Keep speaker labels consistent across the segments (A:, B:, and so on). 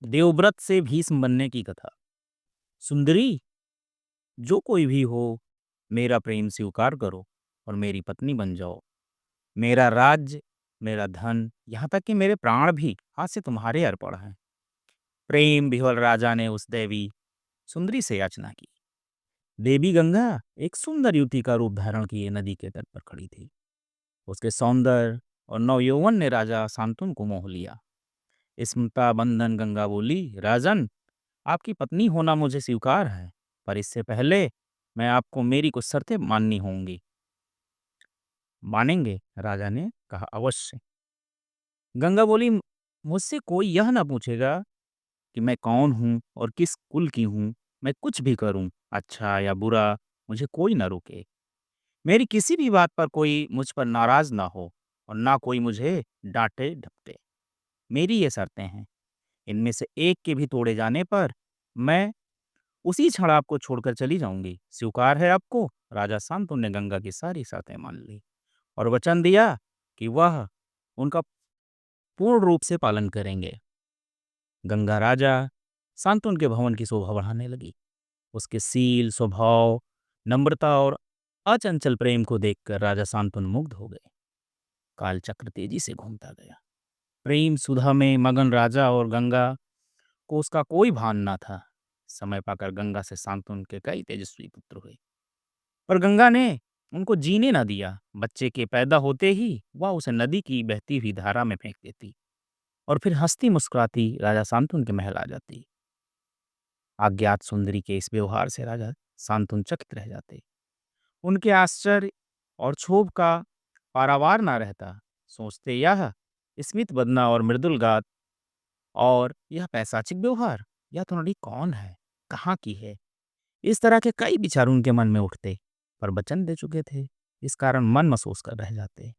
A: देवव्रत से भीष्म बनने की कथा। सुंदरी, जो कोई भी हो, मेरा प्रेम स्वीकार करो और मेरी पत्नी बन जाओ। मेरा राज्य, मेरा धन, यहाँ तक कि मेरे प्राण भी आज से तुम्हारे अर्पण हैं। प्रेम विह्वल राजा ने उस देवी सुंदरी से याचना की। देवी गंगा एक सुंदर युवती का रूप धारण किए नदी के तट पर खड़ी थी। उसके सौंदर्य और नवयौवन ने राजा शांतनु को मोह लिया। स्मृता बंधन गंगा बोली, राजन, आपकी पत्नी होना मुझे स्वीकार है, पर इससे पहले मैं आपको मेरी कुछ शर्तें माननी होंगी। मानेंगे? राजा ने कहा, अवश्य। गंगा बोली, मुझसे कोई यह ना पूछेगा कि मैं कौन हूँ और किस कुल की हूँ। मैं कुछ भी करूँ, अच्छा या बुरा, मुझे कोई ना रोके। मेरी किसी भी बात पर कोई मुझ पर नाराज ना हो और ना कोई मुझे डांटे डपटे। मेरी ये शर्तें हैं। इनमें से एक के भी तोड़े जाने पर मैं उसी क्षण आपको छोड़कर चली जाऊंगी। स्वीकार है आपको? राजा शांतनु ने गंगा की सारी शर्तें मान ली और वचन दिया कि वह उनका पूर्ण रूप से पालन करेंगे। गंगा राजा शांतनु के भवन की शोभा बढ़ाने लगी। उसके सील, स्वभाव, नम्रता और अचंचल प्रेम को देखकर राजा शांतनु मुग्ध हो गए। कालचक्र तेजी से घूमता गया। प्रेम सुधा में मगन राजा और गंगा को उसका कोई भान ना था। समय पाकर गंगा से शांतनु के कई तेजस्वी पुत्र हुए, पर गंगा ने उनको जीने ना दिया। बच्चे के पैदा होते ही वह उसे नदी की बहती हुई धारा में फेंक देती और फिर हंसती मुस्कुराती राजा शांतनु के महल आ जाती। अज्ञात सुंदरी के इस व्यवहार से राजा शांतनु चकित रह जाते। उनके आश्चर्य और क्षोभ का पारावार ना रहता। सोचते, यह स्मित बदना और मृदुल गात और यह पैशाचिक व्यवहार, यह तो नड़ी कौन है, कहाँ की है? इस तरह के कई विचार उनके मन में उठते, पर वचन दे चुके थे, इस कारण मन महसूस कर रह जाते।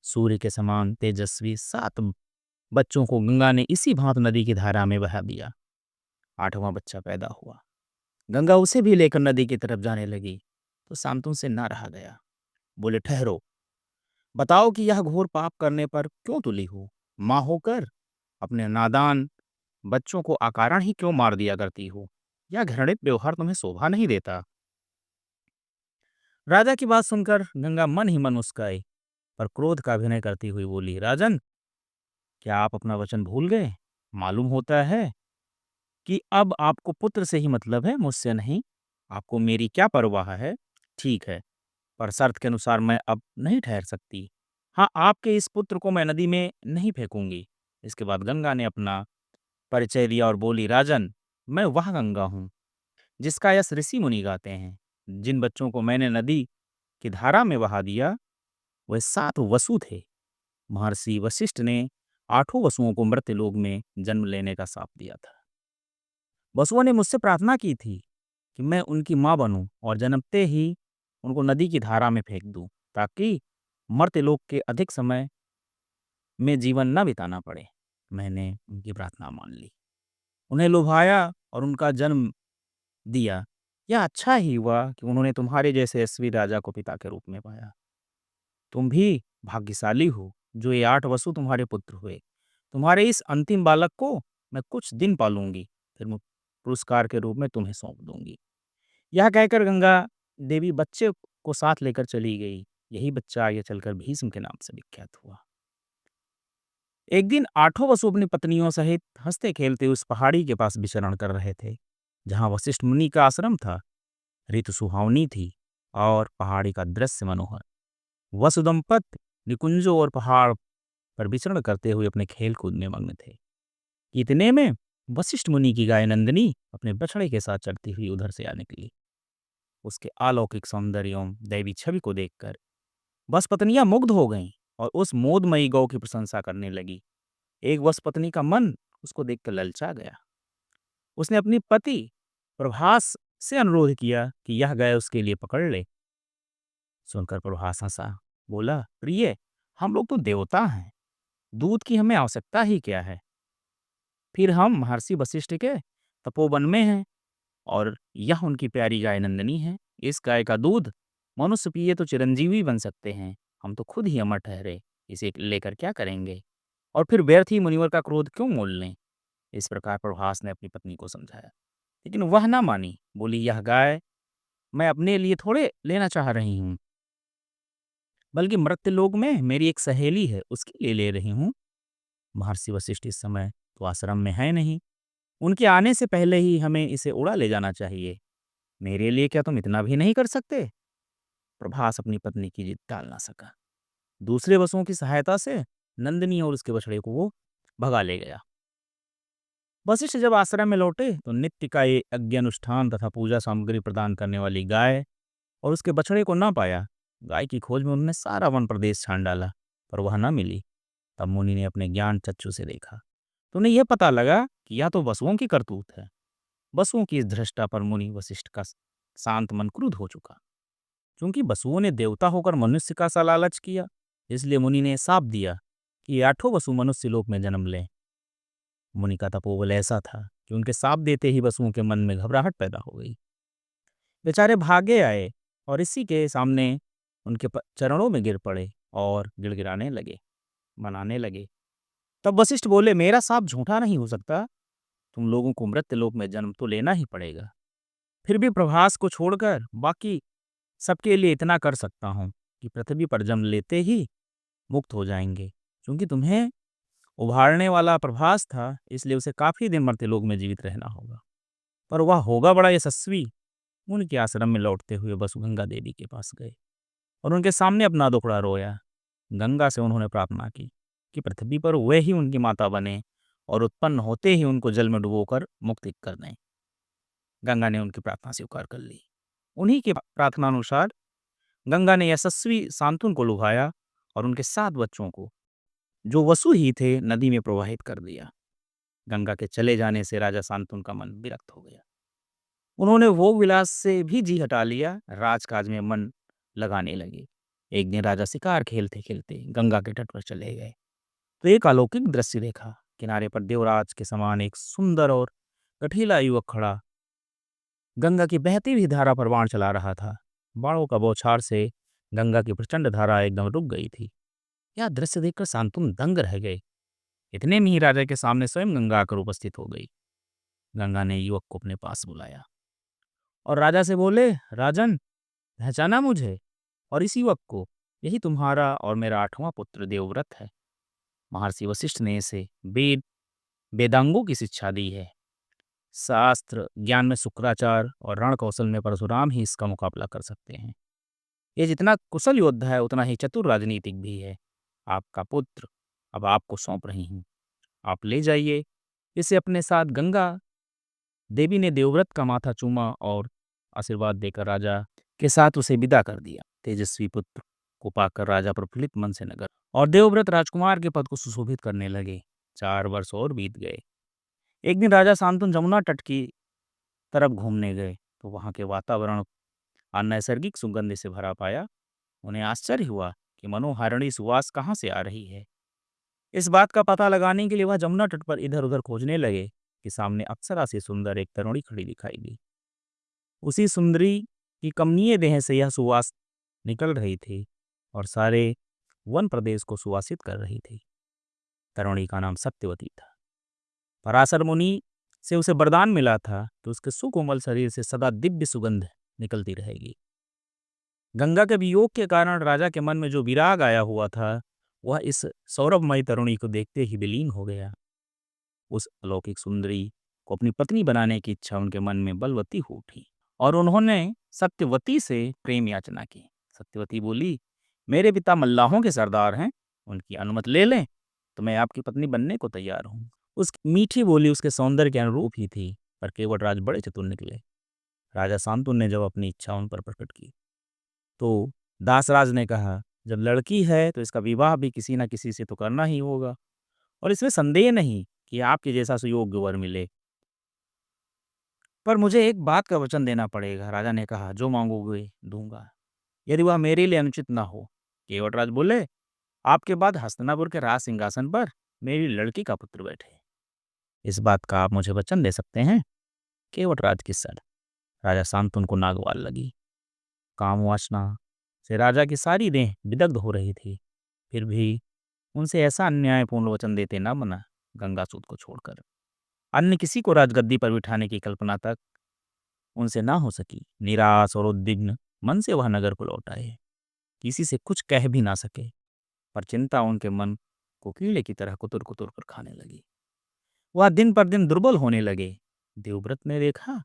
A: सूर्य के समान तेजस्वी 7 बच्चों को गंगा ने इसी भांति नदी की धारा में बहा दिया। 8वां बच्चा पैदा हुआ। गंगा उसे भी लेकर नदी की तरफ जाने लगी तो शांतनु से ना रहा गया। बोले, ठहरो, बताओ कि यह घोर पाप करने पर क्यों तुली हो? माँ होकर अपने नादान बच्चों को अकारण ही क्यों मार दिया करती हो? यह घृणित व्यवहार तुम्हें शोभा नहीं देता। राजा की बात सुनकर गंगा मन ही मन मुस्काई, पर क्रोध का अभिनय करती हुई बोली, राजन, क्या आप अपना वचन भूल गए? मालूम होता है कि अब आपको पुत्र से ही मतलब है, मुझसे नहीं। आपको मेरी क्या परवाह है? ठीक है, पर शर्त के अनुसार मैं अब नहीं ठहर सकती। हाँ, आपके इस पुत्र को मैं नदी में नहीं फेंकूंगी। इसके बाद गंगा ने अपना परिचय दिया और बोली, राजन, मैं वह गंगा हूँ जिसका यश ऋषि मुनि गाते हैं। जिन बच्चों को मैंने नदी की धारा में बहा दिया, वह 7 वसु थे। महर्षि वशिष्ठ ने 8 वसुओं को मृत्यलोक में जन्म लेने का शाप दिया था। वसुओं ने मुझसे प्रार्थना की थी कि मैं उनकी माँ बनूं और जन्मते ही उनको नदी की धारा में फेंक दूं, ताकि मर्त्यलोक के अधिक समय में जीवन न बिताना पड़े। मैंने उनकी प्रार्थना मान ली, उन्हें लुभाया और उनका जन्म दिया। यह अच्छा ही हुआ कि उन्होंने तुम्हारे जैसे यशस्वी राजा को पिता के रूप में पाया। तुम भी भाग्यशाली हो जो ये 8 वसु तुम्हारे पुत्र हुए। तुम्हारे इस अंतिम बालक को मैं कुछ दिन पालूंगी, फिर मैं पुरस्कार के रूप में तुम्हें सौंप दूंगी। यह कहकर गंगा देवी बच्चे को साथ लेकर चली गई। यही बच्चा आगे चलकर भीष्म के नाम से विख्यात हुआ। एक दिन 8 वसु अपनी पत्नियों सहित हंसते खेलते उस पहाड़ी के पास विचरण कर रहे थे जहाँ वशिष्ठ मुनि का आश्रम था। ऋतु सुहावनी थी और पहाड़ी का दृश्य मनोहर। वसुदंपत निकुंजों और पहाड़ पर विचरण करते हुए अपने खेल कूद में मग्न थे। इतने में वशिष्ठ मुनि की गाय नंदिनी अपने बछड़े के साथ चलती हुई उधर से आ निकली। उसके अलौकिक सौंदर्य एवं दैवी छवि को देखकर बस पत्नियां मुग्ध हो गईं और उस मोदमयी गौ की प्रशंसा करने लगी। एक वस पत्नी का मन उसको देखकर ललचा गया। उसने अपनी पति प्रभास से अनुरोध किया कि यह गाय उसके लिए पकड़ ले। सुनकर प्रभास हंसा, बोला, प्रिय, हम लोग तो देवता हैं, दूध की हमें आवश्यकता ही क्या है? फिर हम महर्षि वशिष्ठ के तपोवन में हैं और यह उनकी प्यारी गाय नंदिनी है। इस गाय का दूध मनुष्य पिए तो चिरंजीवी बन सकते हैं। हम तो खुद ही अमर ठहरे, इसे लेकर क्या करेंगे? और फिर व्यर्थ ही मुनिवर का क्रोध क्यों मोल लें? इस प्रकार प्रभास ने अपनी पत्नी को समझाया, लेकिन वह ना मानी। बोली, यह गाय मैं अपने लिए थोड़े लेना चाह रही हूँ, बल्कि मृत्यलोक में मेरी एक सहेली है, उसके लिए ले रही हूँ। महर्षि वशिष्ठ इस समय तो आश्रम में है नहीं, उनके आने से पहले ही हमें इसे उड़ा ले जाना चाहिए। मेरे लिए क्या तुम इतना भी नहीं कर सकते? प्रभास अपनी पत्नी की जिद टाल ना सका। दूसरे वसुओं की सहायता से नंदिनी और उसके बछड़े को वो भगा ले गया। वशिष्ठ जब आश्रम में लौटे तो नित्य का ये यज्ञ अनुष्ठान तथा पूजा सामग्री प्रदान करने वाली गाय और उसके बछड़े को ना पाया। गाय की खोज में उन्होंने सारा वन प्रदेश छान डाला, पर वह न मिली। तब मुनि ने अपने ज्ञान चक्षु से देखा तो उन्हें यह पता लगा कि यह तो वसुओं की करतूत है। वसुओं की इस धृष्टता पर मुनि वशिष्ठ का शांत मन क्रुद्ध हो चुका। क्योंकि वसुओं ने देवता होकर मनुष्य का सा लालच किया, इसलिए मुनि ने शाप दिया कि ये आठों वसु मनुष्य लोक में जन्म लें। मुनि का तपोबल ऐसा था कि उनके शाप देते ही वसुओं के मन में घबराहट पैदा हो गई। बेचारे भागे आए और इसी के सामने उनके चरणों में गिर पड़े और गिड़गिड़ाने लगे, मनाने लगे। तब वशिष्ठ बोले, मेरा शाप झूठा नहीं हो सकता, तुम लोगों को मृत्यलोक में जन्म तो लेना ही पड़ेगा। फिर भी प्रभास को छोड़कर बाकी सबके लिए इतना कर सकता हूँ कि पृथ्वी पर जन्म लेते ही मुक्त हो जाएंगे। क्योंकि तुम्हें उभारने वाला प्रभास था, इसलिए उसे काफी दिन मर्त्यलोक में जीवित रहना होगा, पर वह होगा बड़ा यशस्वी। उनके आश्रम में लौटते हुए वसु गंगा देवी के पास गए और उनके सामने अपना दुखड़ा रोया। गंगा से उन्होंने प्रार्थना की कि पृथ्वी पर वे ही उनकी माता बने और उत्पन्न होते ही उनको जल में डुबोकर मुक्त कर दें। गंगा ने उनकी प्रार्थना स्वीकार कर ली। उन्हीं के प्रार्थनानुसार गंगा ने यशस्वी शांतनु को लुभाया और उनके 7 बच्चों को, जो वसु ही थे, नदी में प्रवाहित कर दिया। गंगा के चले जाने से राजा शांतनु का मन विरक्त हो गया। उन्होंने भोग विलास से भी जी हटा लिया, राजकाज में मन लगाने लगे। एक दिन राजा शिकार खेलते खेलते गंगा के तट पर चले गए तो एक अलौकिक दृश्य देखा। किनारे पर देवराज के समान एक सुंदर और गठीला युवक खड़ा गंगा की बहती हुई धारा पर बाण चला रहा था। बाणों का बौछार से गंगा की प्रचंड धारा एकदम रुक गई थी। यह दृश्य देखकर शांतनु दंग रह गए। इतने में ही राजा के सामने स्वयं गंगा आकर उपस्थित हो गई। गंगा ने युवक को अपने पास बुलाया और राजा से बोले, राजन, पहचाना मुझे और इस युवक को? यही तुम्हारा और मेरा 8वां पुत्र देवव्रत है। महर्षि वशिष्ठ ने इसे वेदांगों की शिक्षा दी है। शास्त्र ज्ञान में शुक्राचार्य और रण कौशल में परशुराम ही इसका मुकाबला कर सकते हैं। ये जितना कुशल योद्धा है, उतना ही चतुर राजनीतिक भी है। आपका पुत्र अब आपको सौंप रही हूँ, आप ले जाइए इसे अपने साथ। गंगा देवी ने देवव्रत का माथा चूमा और आशीर्वाद देकर राजा के साथ उसे विदा कर दिया। तेजस्वी पुत्र को पाकर राजा प्रफुल्लित मन से नगर और देवव्रत राजकुमार के पद को सुशोभित करने लगे। 4 वर्ष और बीत गए। एक दिन राजा शांतनु जमुना तट की तरफ घूमने गए तो वहां के वातावरण अनैसर्गिक सुगंध से भरा पाया। उन्हें आश्चर्य हुआ कि मनोहारिणी सुवास कहाँ से आ रही है। इस बात का पता लगाने के लिए वह जमुना तट पर इधर उधर खोजने लगे कि सामने अप्सरा से सुंदर एक तरुणी खड़ी दिखाई दी। उसी सुंदरी की कमनीय देह से यह सुवास निकल रही थी और सारे वन प्रदेश को सुवासित कर रही थी। तरुणी का नाम सत्यवती था। पराशर मुनि से उसे वरदान मिला था कि उसके सुकोमल शरीर से सदा दिव्य सुगंध निकलती रहेगी। गंगा के वियोग के कारण राजा के मन में जो विराग आया हुआ था, वह इस सौरभमयी तरुणी को देखते ही विलीन हो गया। उस अलौकिक सुंदरी को अपनी पत्नी बनाने की इच्छा उनके मन में बलवती हो उठी और उन्होंने सत्यवती से प्रेम याचना की। सत्यवती बोली, मेरे पिता मल्लाहों के सरदार हैं, उनकी अनुमति ले लें तो मैं आपकी पत्नी बनने को तैयार हूँ। उस मीठी बोली उसके सौंदर्य के अनुरूप ही थी, पर केवटराज बड़े चतुर निकले। राजा शांतनु ने जब अपनी इच्छा उन पर प्रकट की तो दासराज ने कहा, जब लड़की है तो इसका विवाह भी किसी न किसी से तो करना ही होगा और इसमें संदेह नहीं कि आपके जैसा सुयोग्य वर मिले। पर मुझे एक बात का वचन देना पड़ेगा। राजा ने कहा, जो मांगोगे दूंगा, यदि वह मेरे लिए अनुचित ना हो। केवटराज बोले, आपके बाद हस्तिनापुर के राज सिंहासन पर मेरी लड़की का पुत्र बैठे, इस बात का आप मुझे वचन दे सकते हैं? केवटराज की सर राजा शांतनु को नागवार लगी। काम वासना से राजा की सारी देह विदग्ध हो रही थी, फिर भी उनसे ऐसा अन्यायपूर्ण वचन देते न बना, गंगासूत को छोड़कर। अन्य किसी को राजगद्दी पर बिठाने की कल्पना तक उनसे ना हो सकी। निराश और उद्विग्न मन से वह नगर को लौट आए। किसी से कुछ कह भी ना सके, पर चिंता उनके मन को कीड़े की तरह कुतर-कुतर कर खाने लगी। वह दिन पर दिन दुर्बल होने लगे। देवव्रत ने देखा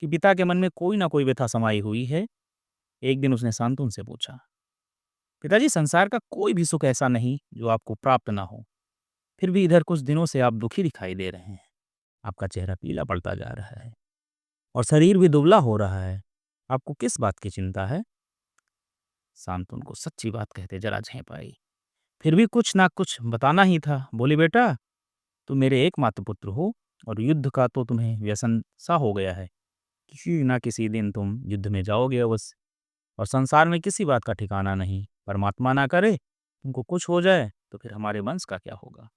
A: कि पिता के मन में कोई ना कोई व्यथा समाई हुई है। एक दिन उसने शांतनु से पूछा, पिताजी, संसार का कोई भी सुख ऐसा नहीं जो आपको प्राप्त ना हो। फिर भी इधर कुछ दिनों से आप दुखी दिखाई दे रहे हैं। आपका चेहरा पीला पड़ता जा रहा है और शरीर भी दुबला हो रहा है। आपको किस बात की चिंता है? शांतनु को सच्ची बात कहते जरा झेप आई। फिर भी कुछ ना कुछ बताना ही था। बोली, बेटा, तुम मेरे एकमात्र पुत्र हो और युद्ध का तो तुम्हें व्यसन सा हो गया है। किसी ना किसी दिन तुम युद्ध में जाओगे अवश्य। और संसार में किसी बात का ठिकाना नहीं। परमात्मा ना करे तुमको कुछ हो जाए तो फिर हमारे वंश का क्या होगा?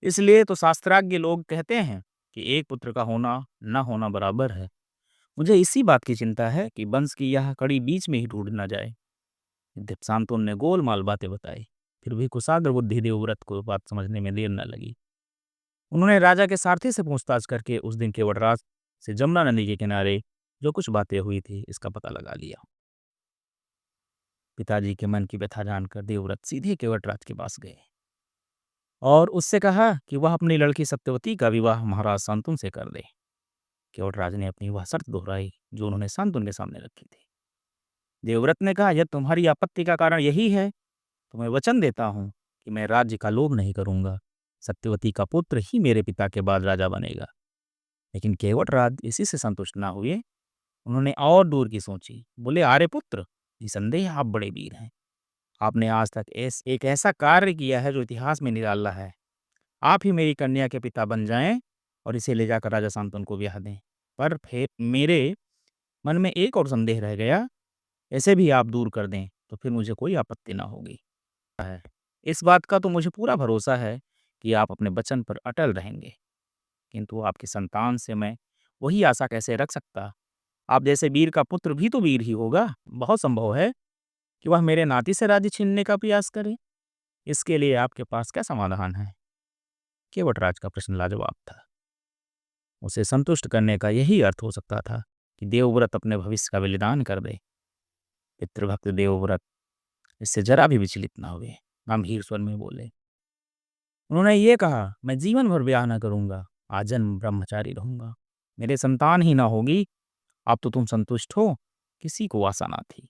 A: इसलिए तो शास्त्राज्ञ लोग कहते हैं कि एक पुत्र का होना न होना बराबर है। मुझे इसी बात की चिंता है कि वंश की यह कड़ी बीच में ही टूट न जाए। यद्यप शांतनु ने गोलमाल बातें बताई, फिर भी कुशाग्र बुद्धि देवव्रत को बात समझने में देर न लगी। उन्होंने राजा के सारथी से पूछताछ करके उस दिन केवटराज से जमुना नदी के किनारे जो कुछ बातें हुई थी इसका पता लगा लिया। पिताजी के मन की व्यथा जानकर देवव्रत सीधे केवटराज के पास गए और उससे कहा कि वह अपनी लड़की सत्यवती का विवाह महाराज शांतनु से कर दे। केवटराज ने अपनी वह शर्त दोहराई जो उन्होंने शांतनु के सामने रखी थी। देवव्रत ने कहा, यदि तुम्हारी आपत्ति का कारण यही है तो मैं वचन देता हूँ कि मैं राज्य का लोभ नहीं करूंगा। सत्यवती का पुत्र ही मेरे पिता के बाद राजा बनेगा। लेकिन केवटराज इसी से संतुष्ट ना हुए। उन्होंने और दूर की सोची। बोले, आर्यपुत्र, निसंदेह आप बड़े वीर हैं। आपने आज तक एक ऐसा कार्य किया है जो इतिहास में निराला है। आप ही मेरी कन्या के पिता बन जाएं और इसे ले जाकर राजा शांतनु को ब्याह दें। पर फिर मेरे मन में एक और संदेह रह गया। ऐसे भी आप दूर कर दें तो फिर मुझे कोई आपत्ति ना होगी। इस बात का तो मुझे पूरा भरोसा है कि आप अपने वचन पर अटल रहेंगे। किंतु आपकी संतान से मैं वही आशा कैसे रख सकता? आप जैसे वीर का पुत्र भी तो वीर ही होगा। बहुत संभव है कि वह मेरे नाती से राज्य छीनने का प्रयास करे। इसके लिए आपके पास क्या समाधान है? केवटराज का प्रश्न लाजवाब था। उसे संतुष्ट करने का यही अर्थ हो सकता था कि देवव्रत अपने भविष्य का बलिदान कर दे। पितृभक्त देवव्रत इससे जरा भी विचलित न हुए, गंभीर स्वर में बोले। उन्होंने ये कहा, मैं जीवन भर ब्याह न करूंगा, आजन्म ब्रह्मचारी रहूंगा। मेरे संतान ही ना होगी। अब तो तुम संतुष्ट हो। किसी को आशा ना थी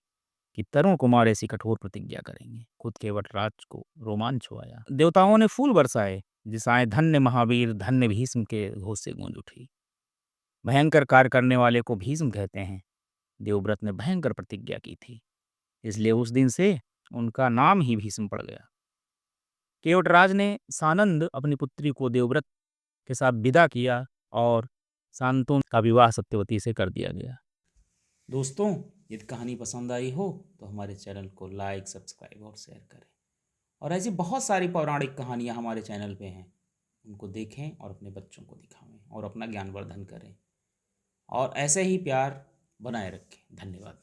A: कि तरुण कुमार ऐसी कठोर प्रतिज्ञा करेंगे। खुद केवटराज को रोमांच हो आया। देवताओं ने फूल बरसाए। जिसाएं धन्य महावीर धन्य भीष्म के घोष से गूंज उठी। भयंकर कार्य करने वाले को भीष्म कहते हैं। देवव्रत ने भयंकर प्रतिज्ञा की थी, इसलिए उस दिन से उनका नाम ही भीष्म पड़ गया। केवटराज ने सानंद अपनी पुत्री को देवव्रत के साथ विदा किया और शांतनु का विवाह सत्यवती से कर दिया गया। दोस्तों, यदि कहानी पसंद आई हो तो हमारे चैनल को लाइक, सब्सक्राइब और शेयर करें। और ऐसी बहुत सारी पौराणिक कहानियाँ हमारे चैनल पे हैं, उनको देखें और अपने बच्चों को दिखाएं और अपना ज्ञानवर्धन करें और ऐसे ही प्यार बनाए रखें। धन्यवाद।